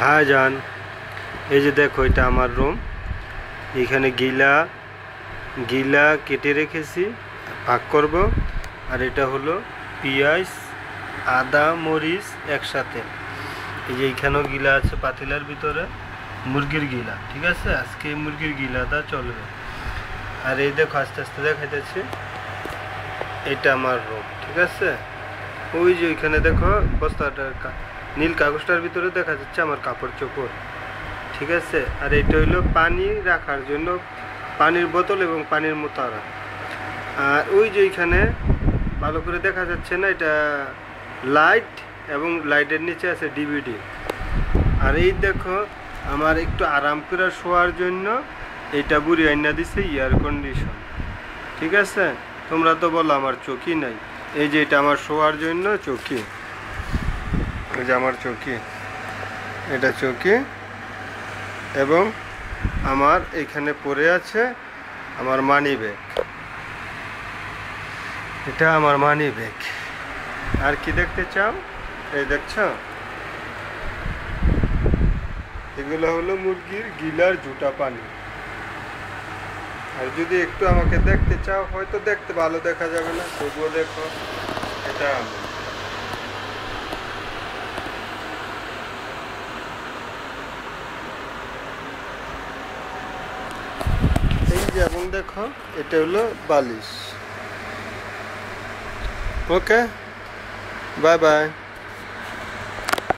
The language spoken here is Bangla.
হ্যাঁ জান, এই যে দেখো এটা আমার রুম। এখানে গিলা গিলা কেটে রেখেছি, ভাগ করব। আর এটা হলো পেঁয়াজ, আদা, মরিচ একসাথে। এই যে এইখানেও গিলা আছে পাতিলার ভিতরে, মুরগির গিলা। ঠিক আছে, আজকে মুরগির গিলাটা চলবে। আর এই দেখো আস্তে আস্তে দেখাইতেছি, এটা আমার রুম। ঠিক আছে, ওই যে ওইখানে দেখো বস্তাটার নীল কাগজটার ভিতরে দেখা যাচ্ছে আমার কাপড় চোপড়। ঠিক আছে, আর এটা হইলো পানি রাখার জন্য পানির বোতল এবং পানির মোতারা। আর ওই যে এখানে ভালো করে দেখা যাচ্ছে না, এটা লাইট এবং লাইটের নিচে আছে ডিভিডি। আর এই দেখো আমার একটু আরাম করে শোয়ার জন্য এইটা বুড়ি আইনা দিছে এয়ার কন্ডিশন। ঠিক আছে, তোমরা তো বলো আমার চৌকি নাই। এই যে এটা আমার শোয়ার জন্য চৌকি, এই যে আমার চৌকি, এটা চৌকি। এবং আমার এখানে পড়ে আছে আমার মানি ব্যাগ, এটা আমার মানি ব্যাগ। আর কি দেখতে চাও? এই দেখছ, এগুলো হলো মুরগির গিলার জুটা পানি। আর যদি একটু আমাকে দেখতে চাও, হয়তো দেখতে ভালো দেখা যাবে না, তবুও দেখো এটা আমি। এই যেমন দেখো এটা হলো বালিশ। ওকে, বাই বাই।